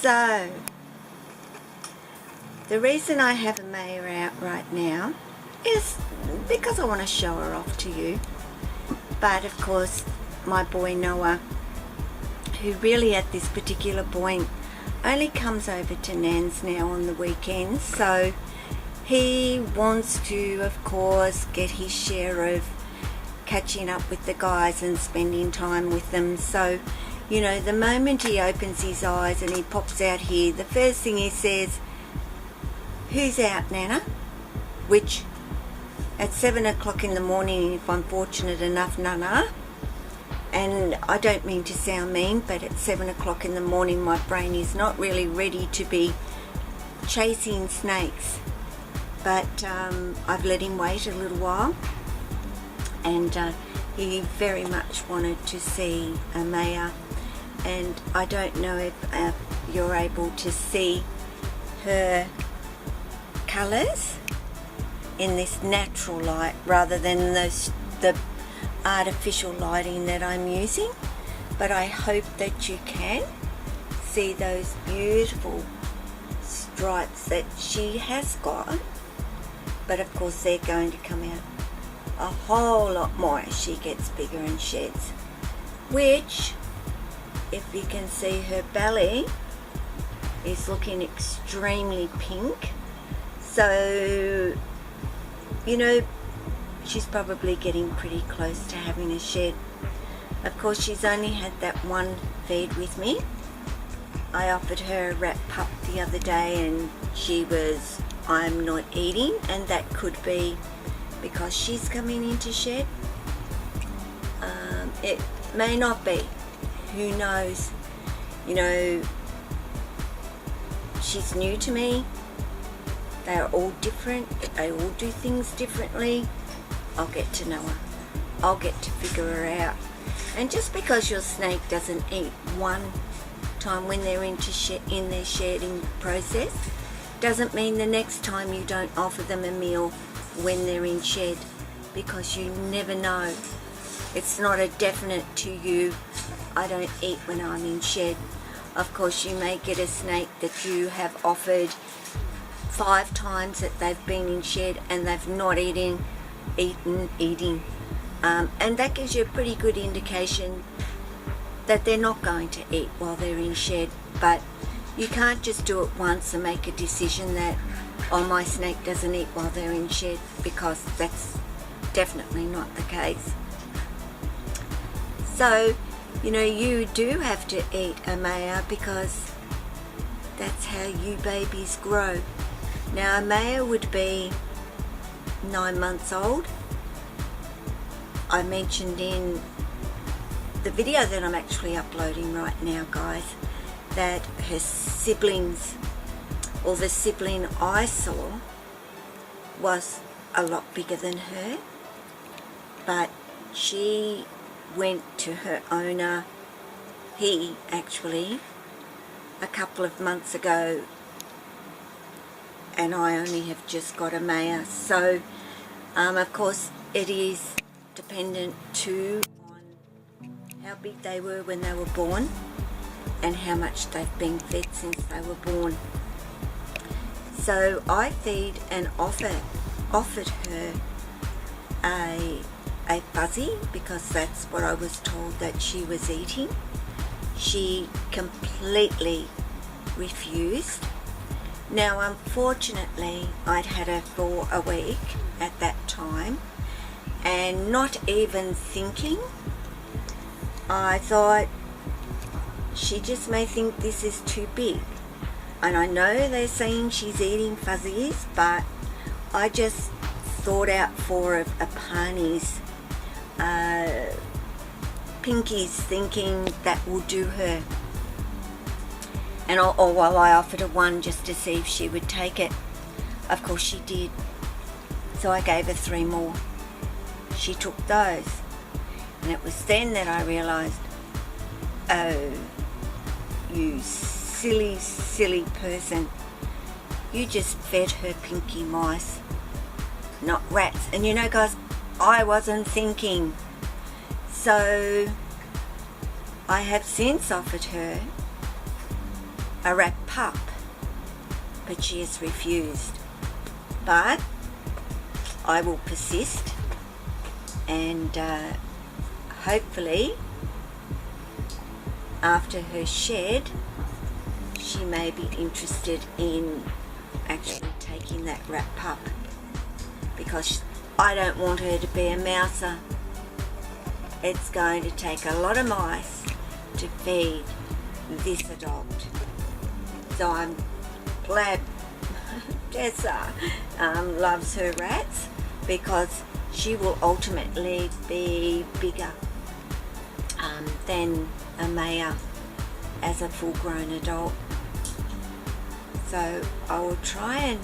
So, the reason I have Amaya out right now is because I want to show her off to you. But of course, my boy Noah, who really at this particular point only comes over to Nan's now on the weekends, so he wants to, of course, get his share of catching up with the guys and spending time with them. So, you know, the moment he opens his eyes and he pops out here, the first thing he says, "Who's out, Nana?" Which at 7 o'clock in the morning, if I'm fortunate enough, Nana. And I don't mean to sound mean, but at 7 o'clock in the morning my brain is not really ready to be chasing snakes. But I've let him wait a little while, and he very much wanted to see Amaya. And I don't know if you're able to see her colours in this natural light rather than the artificial lighting that I'm using, but I hope that you can see those beautiful stripes that she has got. But of course they're going to come out a whole lot more as she gets bigger and sheds, which, if you can see, her belly is looking extremely pink. So, you know, she's probably getting pretty close to having a shed. Of course, she's only had that one feed with me. I offered her a rat pup the other day and she was, "I'm not eating," and that could be because she's coming into shed. It may not be. Who knows? You know, she's new to me. They are all different. They all do things differently. I'll get to know her. I'll get to figure her out. And just because your snake doesn't eat one time when they're in their shedding process, doesn't mean the next time you don't offer them a meal when they're in shed, because you never know. It's not a definite to you, "I don't eat when I'm in shed." Of course, you may get a snake that you have offered 5 times that they've been in shed and they've not eaten. And that gives you a pretty good indication that they're not going to eat while they're in shed. But you can't just do it once and make a decision that, "Oh, my snake doesn't eat while they're in shed," because that's definitely not the case. So, you know, you do have to eat Amaya because that's how you babies grow. Now, Amaya would be 9 months old. I mentioned in the video that I'm actually uploading right now, guys, that her siblings, or the sibling I saw, was a lot bigger than her, but she went to her owner, he actually, a couple of months ago, and I only have just got Amaya. So of course it is dependent too on how big they were when they were born and how much they've been fed since they were born. So I feed and offered her a fuzzy because that's what I was told that she was eating. She completely refused. Now, unfortunately, I'd had her for a week at that time, and not even thinking, I thought, she just may think this is too big. And I know they're saying she's eating fuzzies, but I just thought out 4 of Apani's pinkies, thinking that will do her. And while I offered her one just to see if she would take it, of course she did. So I gave her 3 more. She took those. And it was then that I realised, oh, you silly, silly person. You just fed her pinky mice, not rats. And you know, guys, I wasn't thinking. So I have since offered her a rat pup, but she has refused. But I will persist, and hopefully after her shed she may be interested in actually taking that rat pup, because I don't want her to be a mouser. It's going to take a lot of mice to feed this adopt. So I'm glad Tessa loves her rats, because she will ultimately be bigger than Amaya as a full-grown adult. So I will try and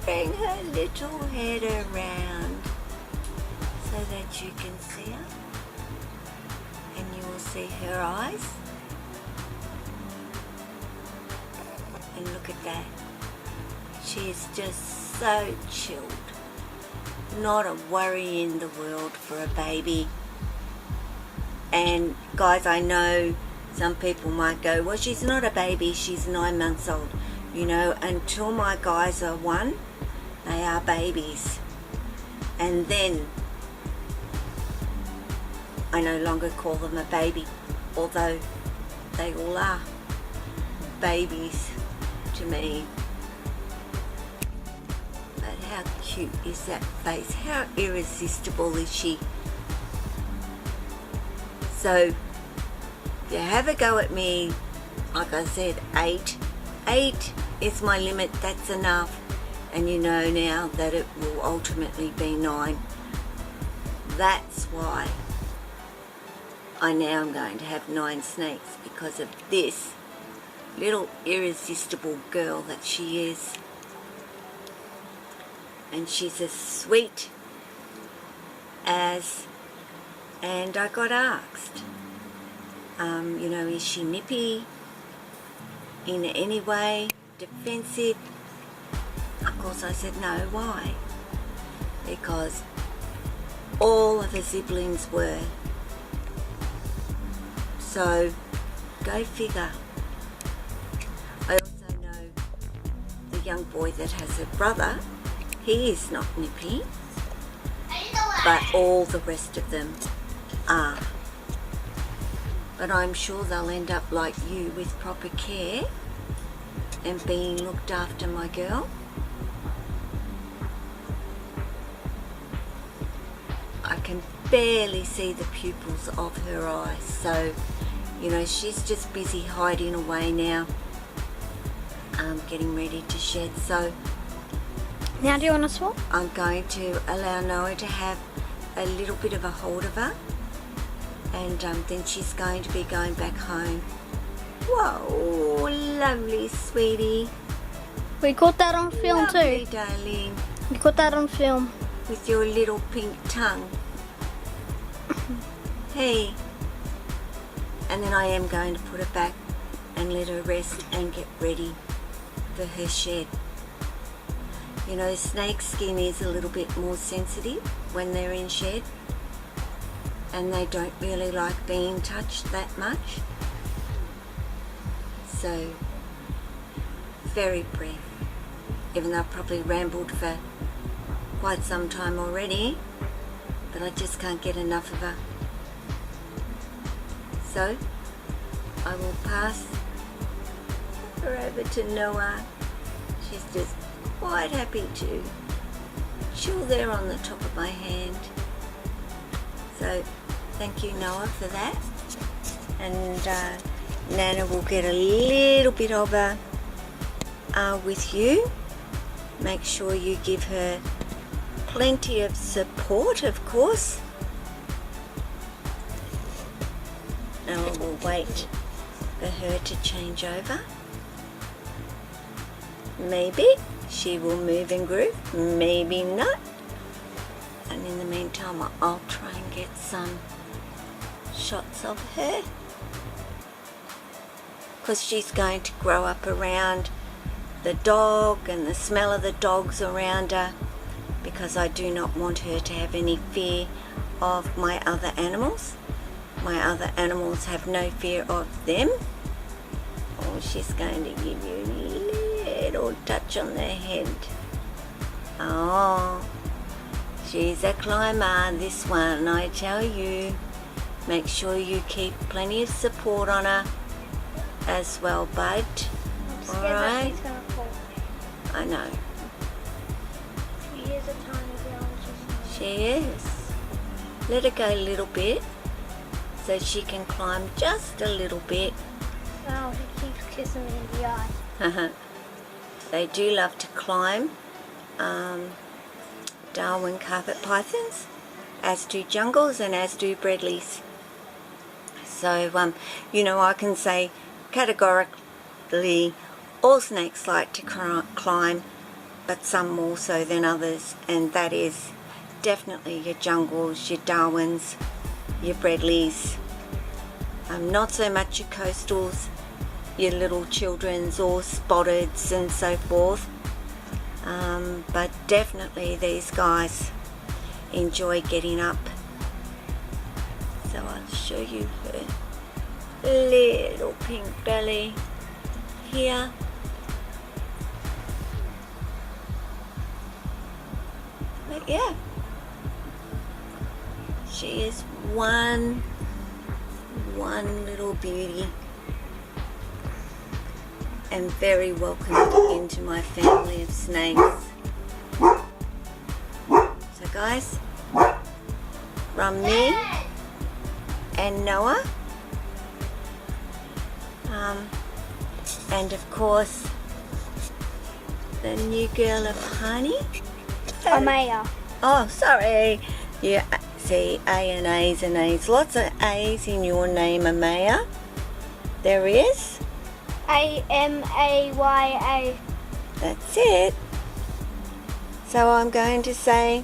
bring her little head around so that you can see her, and you will see her eyes. And look at that. She is just so chilled. Not a worry in the world for a baby. And guys, I know some people might go, well, she's not a baby, she's 9 months old. You know, until my guys are 1, they are babies. And then I no longer call them a baby, although they all are babies to me. But how cute is that face? How irresistible is she? So, if you have a go at me, like I said, 8 is my limit, that's enough. And you know now that it will ultimately be 9. That's why I now am going to have 9 snakes, because of this little irresistible girl that she is. And she's as sweet as, and I got asked, you know, is she nippy in any way, defensive? Of course I said no. Why? Because all of her siblings were. So go figure. I also know the young boy that has a brother, he is not nippy, but all the rest of them are. But I'm sure they'll end up like you, with proper care and being looked after, my girl. I can barely see the pupils of her eyes, so you know, she's just busy hiding away now, getting ready to shed. So now do you want to swap? I'm going to allow Noah to have a little bit of a hold of her, and then she's going to be going back home. Whoa, lovely sweetie. We caught that on film Lovely, too. darling. We caught that on film. With your little pink tongue. Hey. And then I am going to put her back and let her rest and get ready for her shed. You know, snake skin is a little bit more sensitive when they're in shed, and they don't really like being touched that much. So, very brief. Even though I've probably rambled for quite some time already, but I just can't get enough of her. So, I will pass her over to Noah. She's just quite happy to chill there on the top of my hand. So, thank you, Noah, for that. And Nana will get a little bit of her with you. Make sure you give her plenty of support, of course. Now we'll wait for her to change over. Maybe she will move in group, maybe not. And in the meantime, I'll try and get some shots of her, because she's going to grow up around the dog and the smell of the dogs around her, because I do not want her to have any fear of my other animals. My other animals have no fear of them. Oh, she's going to give you a little touch on the head. Oh, she's a climber, this one, I tell you. Make sure you keep plenty of support on her as well, bud. I'm scared that Alright. she's gonna fall. I know. She is a tiny girl. She is. Let her go a little bit so she can climb just a little bit. Oh, he keeps kissing me in the eye. They do love to climb. Darwin carpet pythons, as do jungles and as do Bredleys. So, you know, I can say categorically all snakes like to climb, but some more so than others, and that is definitely your jungles, your Darwins, your Bredleys, not so much your coastals, your little children's or spotteds and so forth, but definitely these guys enjoy getting up. So I'll show you her little pink belly here. But yeah, she is one little beauty and very welcome into my family of snakes. So guys, from me and Noah, and of course the new girl of Honey. Amaya. Oh, sorry. Yeah, see, A and A's and A's. Lots of A's in your name, Amaya. There is. Amaya. That's it. So I'm going to say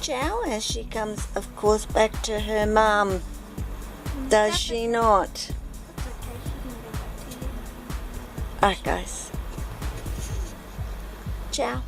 ciao as she comes, of course, back to her mum. Does she not? That's okay, she can go back to you. Alright, guys. Ciao.